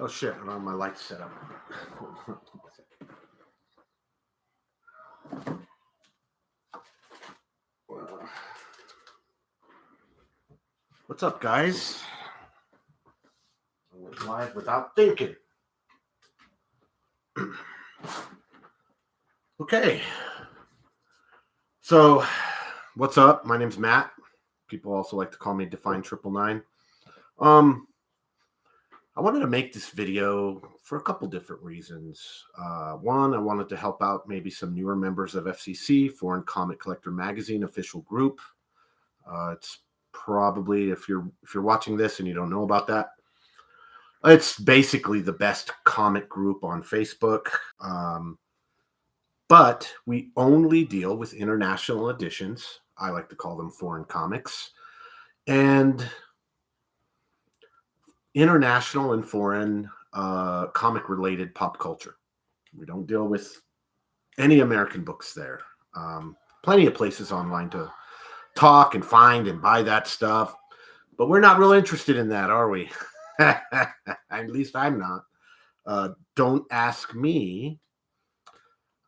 Oh shit, I don't have my lights set up. What's up, guys? I went live without thinking. Okay. So, what's up? My name's Matt. People also like to call me Define 999. I wanted to make this video for a couple different reasons. One, I wanted to help out maybe some newer members of FCC, Foreign Comic Collector Magazine official group. It's probably, if you're watching this and you don't know about that, it's basically the best comic group on Facebook. But we only deal with international editions. I like to call them foreign comics. And international and foreign comic-related pop culture. We don't deal with any American books there. Plenty of places online to talk and find and buy that stuff. But we're not real interested in that, are we? At least I'm not. Don't ask me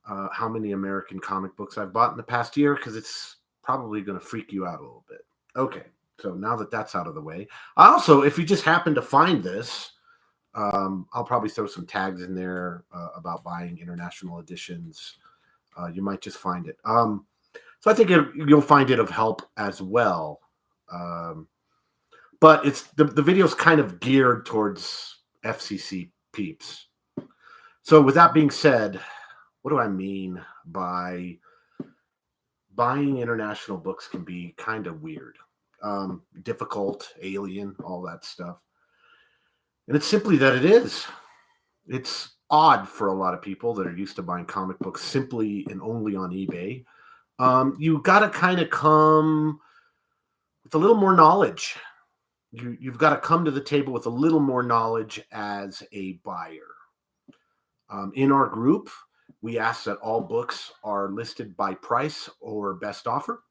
how many American comic books I've bought in the past year, because it's probably going to freak you out a little bit. Okay, so now that that's out of the way, also, if you just happen to find this, I'll probably throw some tags in there about buying international editions. You might just find it. So I think you'll find it of help as well. But it's the video's kind of geared towards FCC peeps. So with that being said, what do I mean by buying international books can be kind of weird, difficult, alien, all that stuff. And it's simply that it is. It's odd for a lot of people that are used to buying comic books simply and only on eBay. You got to kind of come with a little more knowledge. You've got to come to the table with a little more knowledge as a buyer. In our group, we ask that all books are listed by price or best offer.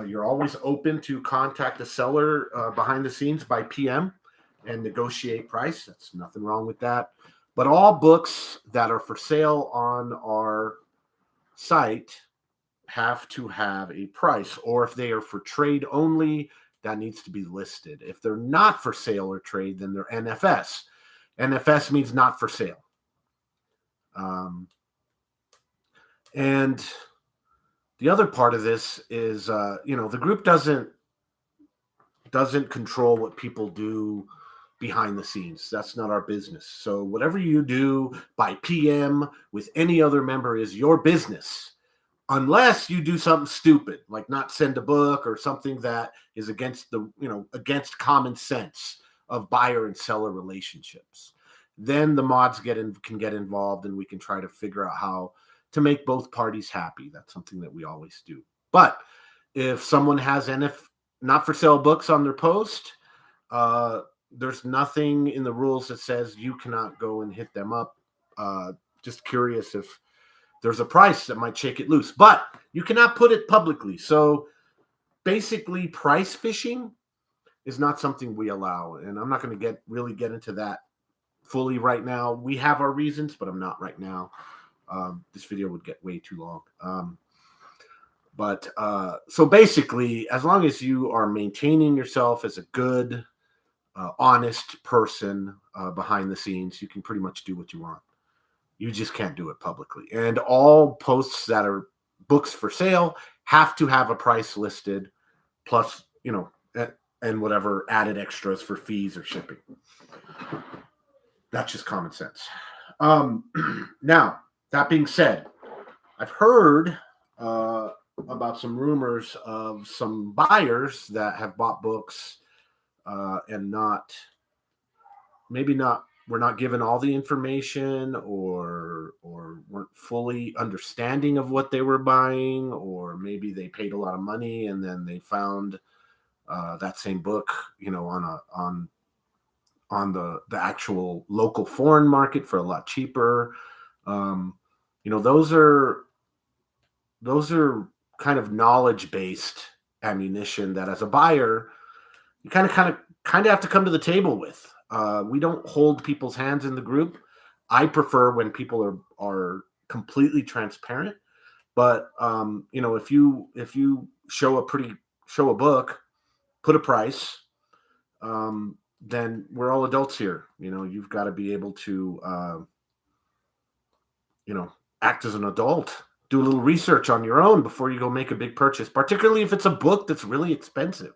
You're always open to contact the seller behind the scenes by PM and negotiate price. That's nothing wrong with that. But all books that are for sale on our site have to have a price, or if they are for trade only, that needs to be listed. If they're not for sale or trade, then they're NFS. NFS means not for sale. And the other part of this is, the group doesn't control what people do behind the scenes. That's not our business. So whatever you do by PM with any other member is your business, unless you do something stupid, like not send a book or something that is against against common sense of buyer and seller relationships. Then the mods can get involved, and we can try to figure out how to make both parties happy. That's something that we always do. But if someone has not for sale books on their post, there's nothing in the rules that says you cannot go and hit them up. Just curious if there's a price that might shake it loose, but you cannot put it publicly. So basically, price fishing is not something we allow, and I'm not going to really get into that fully right now. We have our reasons, but I'm not right now. This video would get way too long. So basically, as long as you are maintaining yourself as a good, honest person behind the scenes, you can pretty much do what you want. You just can't do it publicly. And all posts that are books for sale have to have a price listed, plus, and whatever added extras for fees or shipping. That's just common sense. Now, that being said, I've heard about some rumors of some buyers that have bought books and were not given all the information, or weren't fully understanding of what they were buying, or maybe they paid a lot of money and then they found that same book, on the actual local foreign market for a lot cheaper. Those are kind of knowledge-based ammunition that as a buyer, you kind of have to come to the table with. We don't hold people's hands in the group. I prefer when people are completely transparent. But if you show a book, put a price, then we're all adults here. You've got to be able to act as an adult. Do a little research on your own before you go make a big purchase, particularly if it's a book that's really expensive.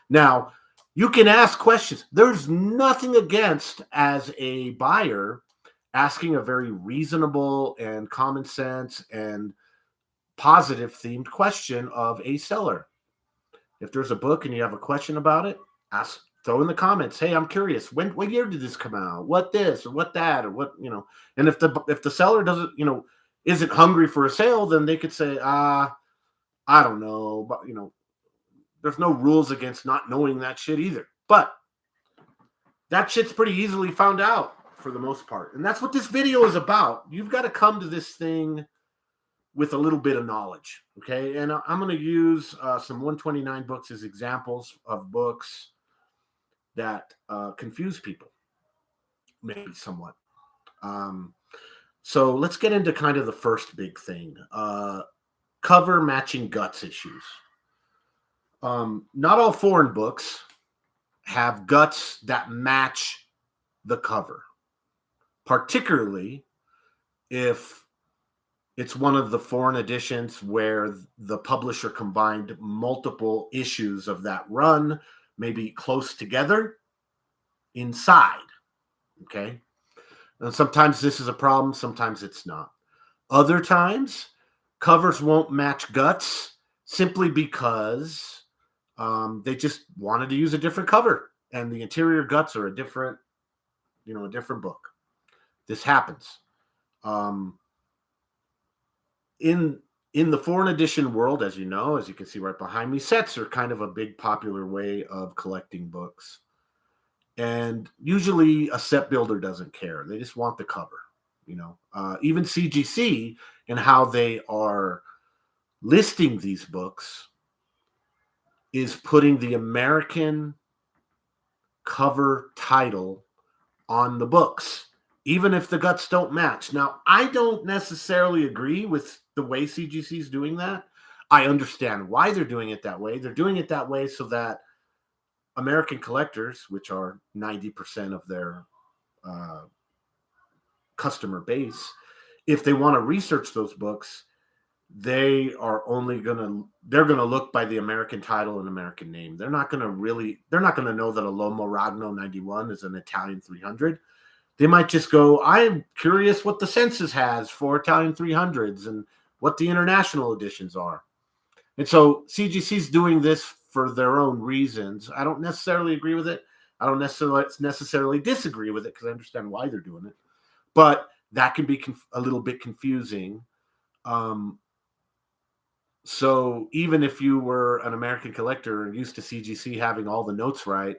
Now, you can ask questions. There's nothing against, as a buyer, asking a very reasonable and common sense and positive themed question of a seller. If there's a book and you have a question about it, throw in the comments. Hey, I'm curious. What year did this come out? What this or what that or what, and if the seller doesn't, isn't hungry for a sale, then they could say, I don't know, but there's no rules against not knowing that shit either. But that shit's pretty easily found out for the most part. And that's what this video is about. You've got to come to this thing with a little bit of knowledge, okay? And I'm going to use some 129 books as examples of books that confuse people, maybe somewhat. So let's get into kind of the first big thing, cover matching guts issues. Not all foreign books have guts that match the cover, particularly if it's one of the foreign editions where the publisher combined multiple issues of that run, maybe close together inside, okay? And sometimes this is a problem, sometimes it's not. Other times, covers won't match guts simply because they just wanted to use a different cover, and the interior guts are a different book. This happens. In the foreign edition world, as you can see right behind me, sets are kind of a big popular way of collecting books. And usually a set builder doesn't care. They just want the cover. Even CGC and how they are listing these books is putting the American cover title on the books, even if the guts don't match. Now, I don't necessarily agree with the way CGC is doing that. I understand why they're doing it that way. They're doing it that way so that American collectors, which are 90% of their customer base, if they want to research those books, they're gonna look by the American title and American name. They're not gonna know that a Lomo Ragno 91 is an Italian 300. They might just go, I'm curious what the census has for Italian 300s and what the international editions are. And so CGC's doing this for their own reasons. I don't necessarily agree with it. I don't necessarily disagree with it because I understand why they're doing it. But that can be a little bit confusing. So even if you were an American collector and used to CGC having all the notes right,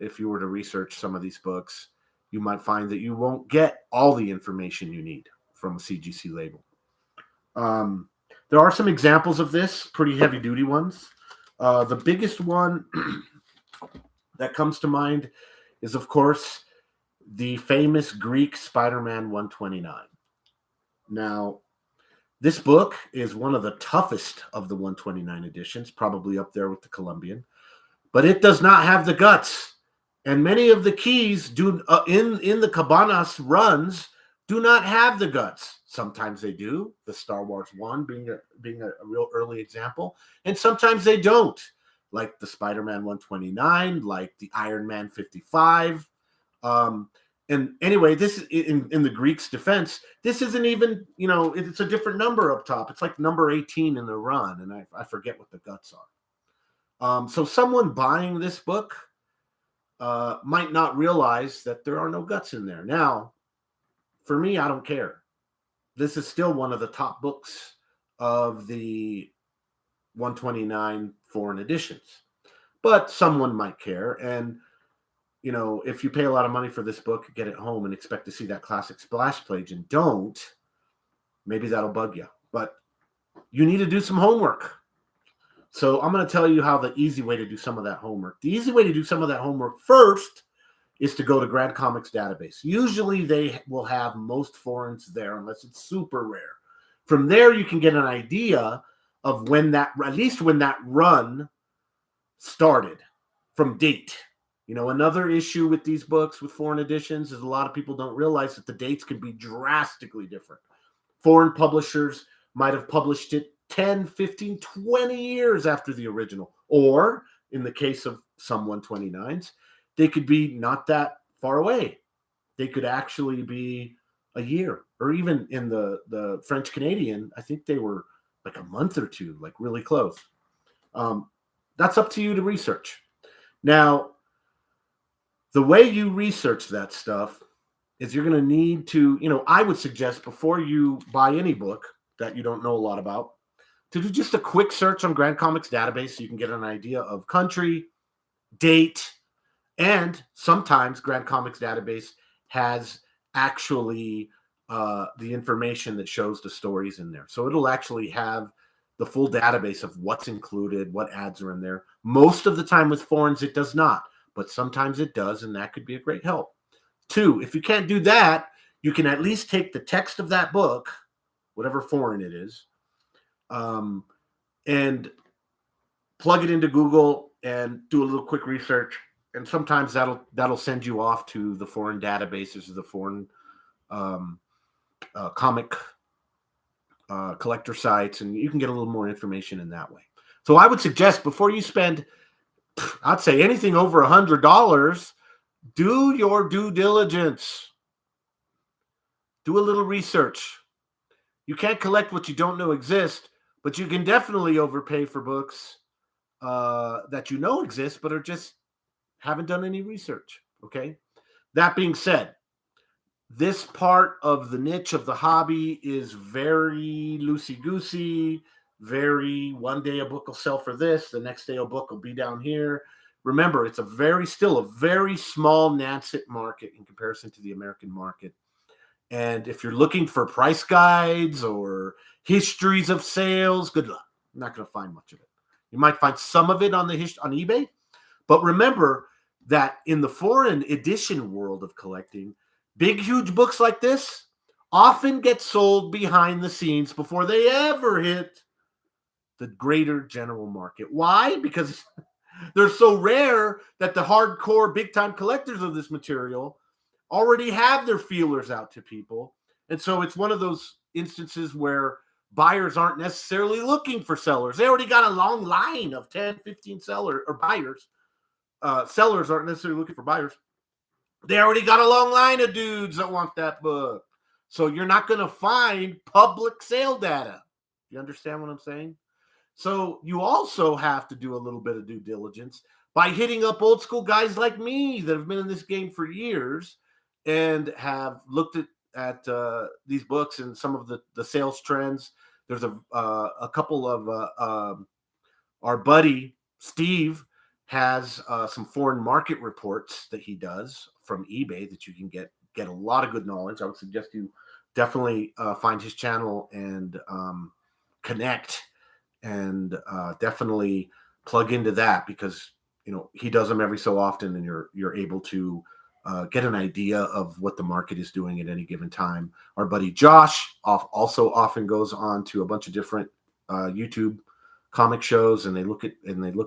if you were to research some of these books, you might find that you won't get all the information you need from a CGC label. There are some examples of this, pretty heavy-duty ones. The biggest one that comes to mind is, of course, the famous Greek Spider-Man 129. Now, this book is one of the toughest of the 129 editions, probably up there with the Columbian, but it does not have the guts. And many of the keys do in the Cabanas runs do not have the guts. Sometimes they do, the Star Wars 1 being a real early example, and sometimes they don't, like the Spider-Man 129, like the Iron Man 55. And anyway, this is in the Greeks' defense, this isn't even, it's a different number up top. It's like number 18 in the run, and I forget what the guts are. So someone buying this book might not realize that there are no guts in there. Now, for me, I don't care. This is still one of the top books of the 129 foreign editions. But someone might care. And, if you pay a lot of money for this book, get it home and expect to see that classic splash page and don't, maybe that'll bug you. But you need to do some homework. So I'm going to tell you how the easy way to do some of that homework. The easy way to do some of that homework first is to go to Grand Comics database. Usually they will have most foreigns there unless it's super rare. From there, you can get an idea of when that, at least when that run started from date. You know, another issue with these books with foreign editions is a lot of people don't realize that the dates can be drastically different. Foreign publishers might have published it 10, 15, 20 years after the original. Or in the case of some 129s, they could be not that far away. They could actually be a year, or even in the French Canadian, I think they were like a month or two, like really close. That's up to you to research. Now, the way you research that stuff is you're going to need to, I would suggest before you buy any book that you don't know a lot about, to do just a quick search on Grand Comics database so you can get an idea of country, date, and sometimes Grand Comics database has actually the information that shows the stories in there. So it'll actually have the full database of what's included, what ads are in there. Most of the time with foreigns, it does not, but sometimes it does, and that could be a great help. 2, if you can't do that, you can at least take the text of that book, whatever foreign it is, and plug it into Google and do a little quick research. And sometimes that'll send you off to the foreign databases of the foreign comic collector sites, and you can get a little more information in that way. So I would suggest before you spend, I'd say anything over $100, do your due diligence. Do a little research. You can't collect what you don't know exist, but you can definitely overpay for books that you know exist, but are just haven't done any research. Okay. That being said, this part of the niche of the hobby is very loosey-goosey, very one day a book will sell for this, the next day a book will be down here. Remember, it's still a very small nascent market in comparison to the American market. And if you're looking for price guides or histories of sales, good luck. You're not going to find much of it. You might find some of it on eBay, but remember that in the foreign edition world of collecting, big, huge books like this often get sold behind the scenes before they ever hit the greater general market. Why? Because they're so rare that the hardcore big-time collectors of this material already have their feelers out to people. And so it's one of those instances where buyers aren't necessarily looking for sellers. They already got a long line of 10, 15 sellers or buyers. Sellers aren't necessarily looking for buyers. They already got a long line of dudes that want that book. So you're not going to find public sale data. You understand what I'm saying? So you also have to do a little bit of due diligence by hitting up old school guys like me that have been in this game for years and have looked at these books and some of the sales trends. There's a couple of our buddy Steve has some foreign market reports that he does from eBay that you can get a lot of good knowledge. I would suggest you definitely find his channel and connect and definitely plug into that, because he does them every so often, and you're able to get an idea of what the market is doing at any given time. Our buddy Josh also often goes on to a bunch of different YouTube comic shows, and they look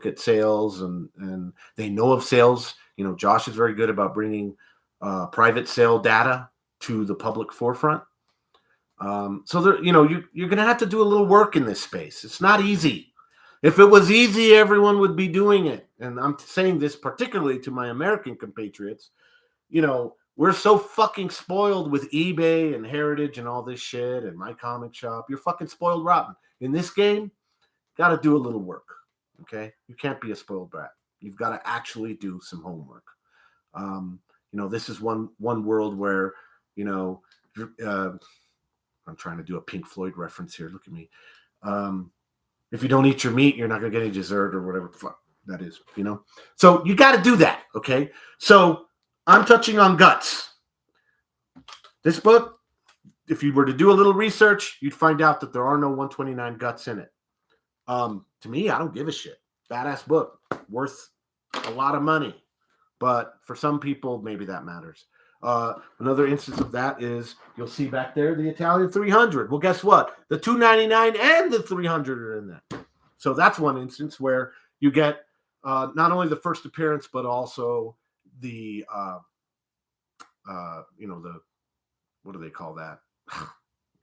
at sales and they know of sales. Josh is very good about bringing private sale data to the public forefront. So there, you're going to have to do a little work in this space. It's not easy. If it was easy, everyone would be doing it. And I'm saying this particularly to my American compatriots. We're so fucking spoiled with eBay and Heritage and all this shit and My Comic Shop. You're fucking spoiled rotten. In this game, got to do a little work. Okay? You can't be a spoiled brat. You've got to actually do some homework. This is one world where, I'm trying to do a Pink Floyd reference here. Look at me. If you don't eat your meat, you're not going to get any dessert or whatever the fuck that is, So you got to do that, okay? So I'm touching on guts. This book, if you were to do a little research, you'd find out that there are no 129 guts in it. To me, I don't give a shit. Badass book. Worth a lot of money. But for some people, maybe that matters. Another instance of that is you'll see back there the Italian 300. Well, guess what? The 299 and the 300 are in that. So that's one instance where you get not only the first appearance, but also the the, what do they call that?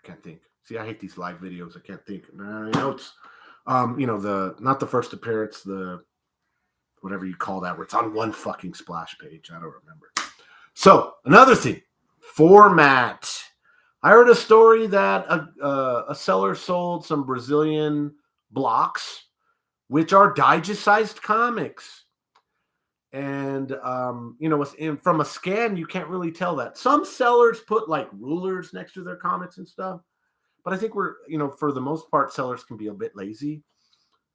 Can't think. See, I hate these live videos. I can't think. Notes. Not the first appearance, the whatever you call that, where it's on one fucking splash page. I don't remember. So another thing, format. I heard a story that a seller sold some Brazilian blocks, which are digest-sized comics. And, from a scan, you can't really tell that. Some sellers put like rulers next to their comics and stuff. But I think for the most part, sellers can be a bit lazy.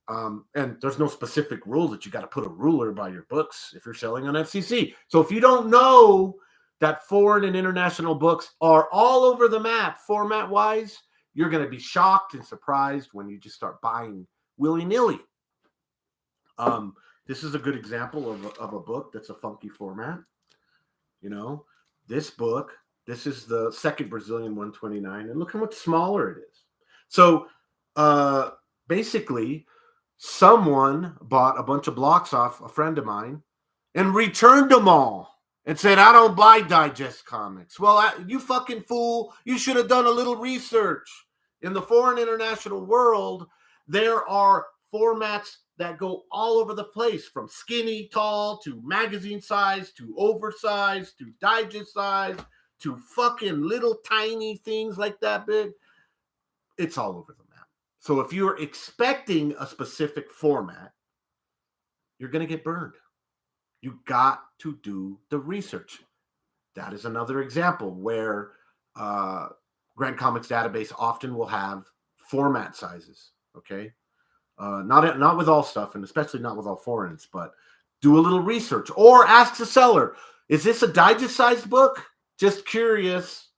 And there's no specific rule that you got to put a ruler by your books if you're selling on FCC. So if you don't know that foreign and international books are all over the map format-wise, you're going to be shocked and surprised when you just start buying willy-nilly. This is a good example of a book that's a funky format. This book, this is the second Brazilian 129, and look how much smaller it is. So basically, someone bought a bunch of blocks off a friend of mine and returned them all and said, I don't buy digest comics. Well, you fucking fool. You should have done a little research. In the foreign international world, there are formats that go all over the place, from skinny tall to magazine size to oversized to digest size to fucking little tiny things like that big. It's all over the map. So if you're expecting a specific format, you're going to get burned. You got to do the research. That is another example where Grand Comics Database often will have format sizes, okay? Not with all stuff, and especially not with all foreigns, but do a little research or ask the seller, is this a digest-sized book? Just curious,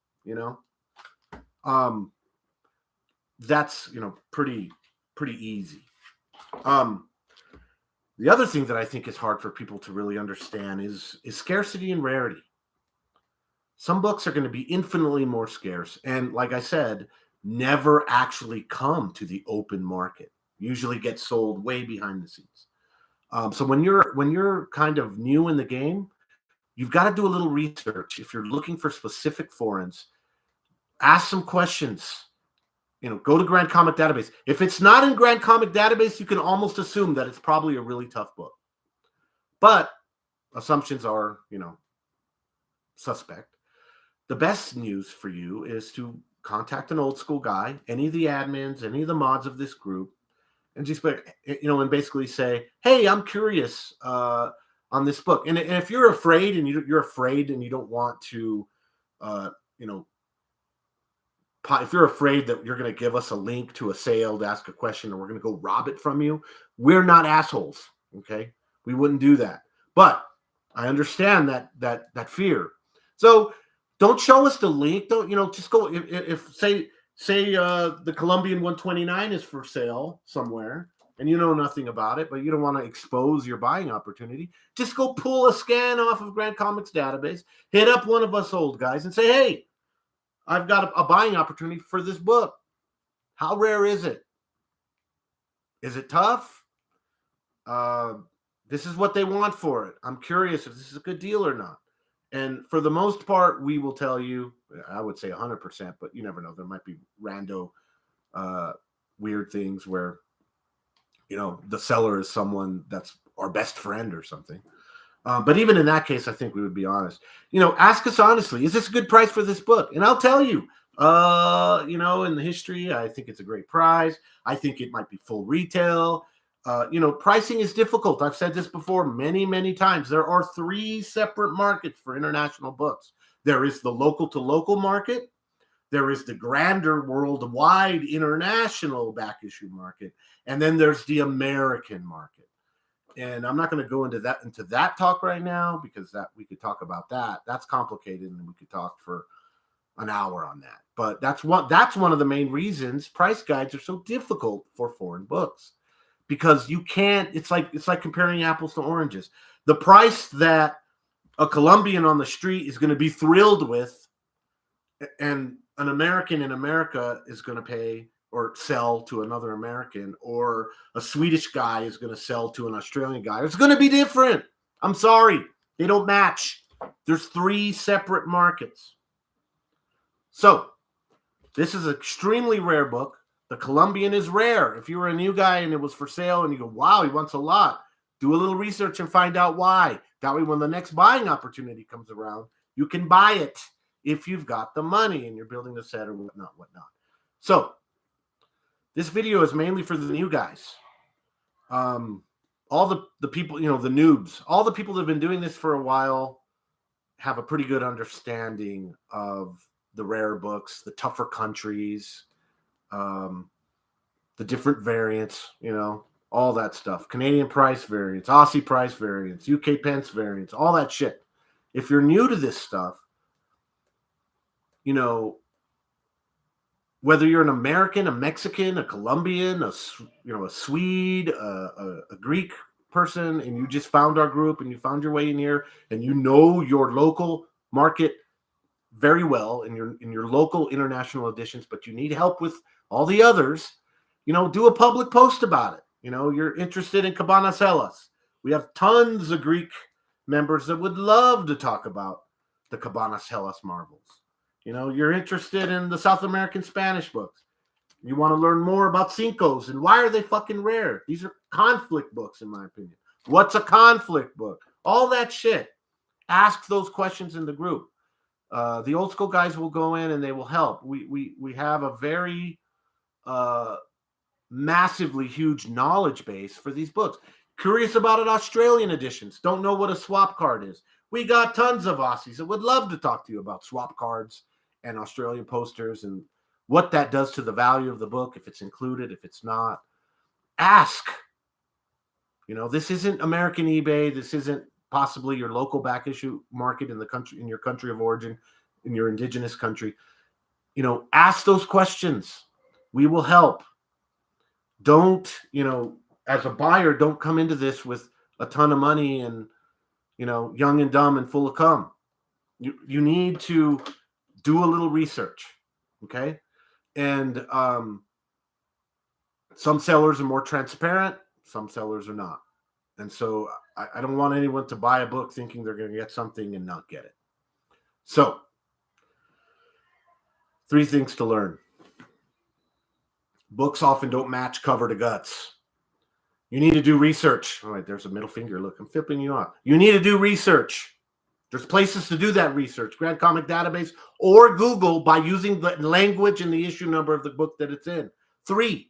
That's, pretty easy. The other thing that I think is hard for people to really understand is scarcity and rarity. Some books are going to be infinitely more scarce, and like I said, never actually come to the open market. Usually get sold way behind the scenes. So when you're kind of new in the game, you've got to do a little research. If you're looking for specific foreigns, ask some questions. Go to Grand Comic Database. If it's not in Grand Comic Database, you can almost assume that it's probably a really tough book. But assumptions are, suspect. The best news for you is to contact an old school guy, any of the admins, any of the mods of this group, and just, and basically say, hey, I'm curious on this book. And if you're afraid and you're afraid and you don't want to, if you're afraid that you're going to give us a link to a sale to ask a question, or we're going to go rob it from you, we're not assholes. Okay. We wouldn't do that. But I understand that fear. So don't show us the link. Don't, just go. If say the Colombian 129 is for sale somewhere and you know nothing about it, but you don't want to expose your buying opportunity, just go pull a scan off of Grand Comics Database, hit up one of us old guys and say, hey, I've got a buying opportunity for this book. How rare is it? Is it tough? This is what they want for it. I'm curious if this is a good deal or not. And for the most part, we will tell you, I would say 100%, but you never know. There might be rando weird things where, the seller is someone that's our best friend or something. But even in that case, I think we would be honest. Ask us honestly, is this a good price for this book? And I'll tell you, in the history, I think it's a great price. I think it might be full retail. Pricing is difficult. I've said this before many, many times. There are 3 separate markets for international books. There is the local to local market. There is the grander worldwide international back issue market. And then there's the American market. And I'm not going to go into that talk right now, because that we could talk about that. That's complicated, and we could talk for an hour on that. But that's one of the main reasons price guides are so difficult for foreign books, because you can't. It's like comparing apples to oranges. The price that a Colombian on the street is going to be thrilled with, and an American in America is going to pay or sell to another American, or a Swedish guy is going to sell to an Australian guy. It's going to be different. I'm sorry. They don't match. There's 3 separate markets. So this is an extremely rare book. The Colombian is rare. If you were a new guy and it was for sale and you go, wow, he wants a lot, do a little research and find out why. That way, when the next buying opportunity comes around, you can buy it if you've got the money and you're building a set or whatnot. So this video is mainly for the new guys. All the people, the noobs, all the people that have been doing this for a while have a pretty good understanding of the rare books, the tougher countries, the different variants, all that stuff. Canadian price variants, Aussie price variants, UK pence variants, all that shit. If you're new to this stuff, whether you're an American, a Mexican, a Colombian, a Swede, a Greek person, and you just found our group and you found your way in here and you know your local market very well in your local international editions, but you need help with all the others, do a public post about it. You're interested in Cabanas Hellas. We have tons of Greek members that would love to talk about the Cabanas Hellas marvels. You're interested in the South American Spanish books. You want to learn more about Cincos and why are they fucking rare? These are conflict books, in my opinion. What's a conflict book? All that shit. Ask those questions in the group. The old school guys will go in and they will help. We have a very massively huge knowledge base for these books. Curious about an Australian editions. Don't know what a swap card is. We got tons of Aussies that would love to talk to you about swap cards and Australian posters and what that does to the value of the book, if it's included, if it's not. Ask. This isn't American eBay. This isn't possibly your local back issue market in the country, in your country of origin, in your indigenous country. Ask those questions. We will help. Don't, as a buyer, don't come into this with a ton of money and, young and dumb and full of cum. You need to do a little research, okay? And some sellers are more transparent, some sellers are not. And so I don't want anyone to buy a book thinking they're going to get something and not get it. So, 3 things to learn. Books often don't match cover to guts. You need to do research. All right, there's a middle finger. Look, I'm flipping you off. You need to do research. There's places to do that research. Grand Comic Database or Google by using the language and the issue number of the book that it's in. 3,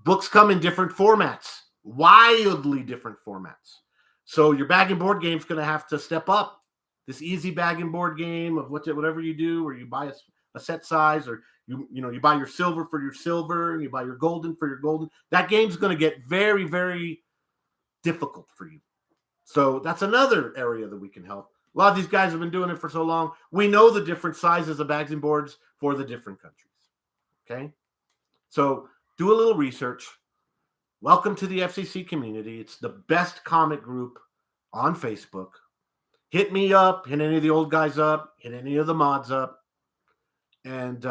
books come in different formats, wildly different formats. So your bag and board game is going to have to step up. This easy bag and board game of whatever you do, or you buy a set size, or you buy your silver for your silver, and you buy your golden for your golden. That game's going to get very, very difficult for you. So that's another area that we can help. A lot of these guys have been doing it for so long. We know the different sizes of bags and boards for the different countries. Okay? So do a little research. Welcome to the FCC community. It's the best comic group on Facebook. Hit me up. Hit any of the old guys up. Hit any of the mods up. And,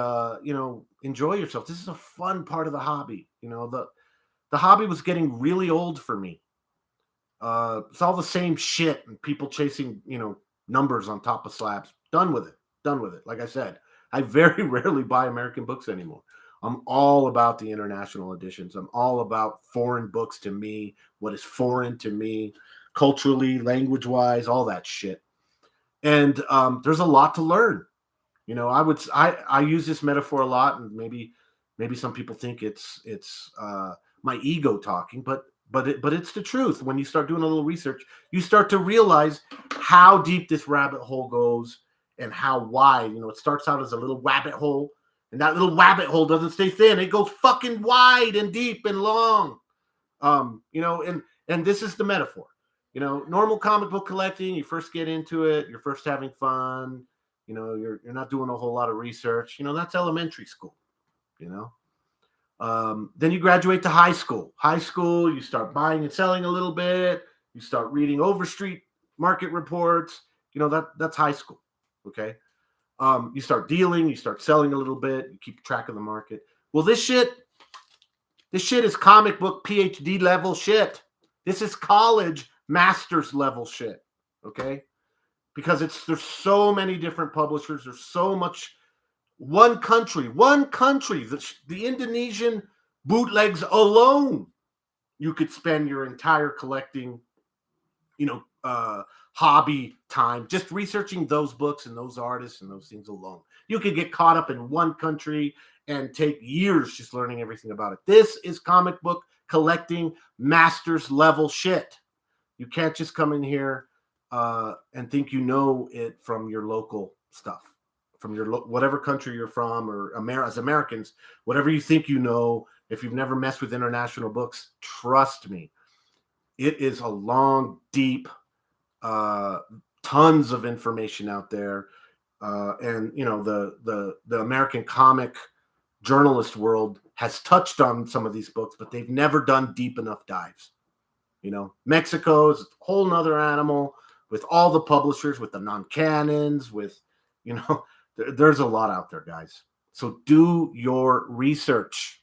enjoy yourself. This is a fun part of the hobby. The hobby was getting really old for me. It's all the same shit and people chasing, numbers on top of slabs. Done with it. Like I said, I very rarely buy American books anymore. I'm all about the international editions. I'm all about foreign books to me, what is foreign to me, culturally, language-wise, all that shit. And there's a lot to learn. I use this metaphor a lot, and maybe some people think it's my ego talking, but it's the truth. When you start doing a little research, you start to realize how deep this rabbit hole goes and how wide. It starts out as a little rabbit hole, and that little rabbit hole doesn't stay thin. It goes fucking wide and deep and long. And this is the metaphor. Normal comic book collecting, you first get into it, you're first having fun. You're not doing a whole lot of research. That's elementary school. Then you graduate to high school. High school, you start buying and selling a little bit. You start reading overstreet market reports. That's high school. Okay. You start dealing, you start selling a little bit, you keep track of the market. Well, this shit is comic book PhD level shit. This is college master's level shit. Okay. Because there's so many different publishers. There's so much. One country, the Indonesian bootlegs alone, you could spend your entire collecting, hobby time just researching those books and those artists and those things alone. You could get caught up in one country and take years just learning everything about it. This is comic book collecting master's level shit. You can't just come in here and think you know it from your local stuff, from your whatever country you're from, or as Americans, whatever you think you know. If you've never messed with international books, trust me, it is a long, deep, tons of information out there, and the American comic journalist world has touched on some of these books, but they've never done deep enough dives. Mexico is a whole nother animal with all the publishers, with the non-canons, with there's a lot out there, guys. So do your research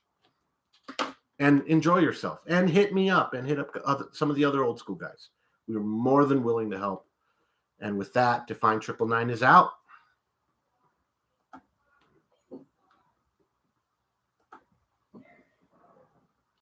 and enjoy yourself, and hit me up and hit up some of the other old school guys. We're more than willing to help. And with that, Define 999 is out.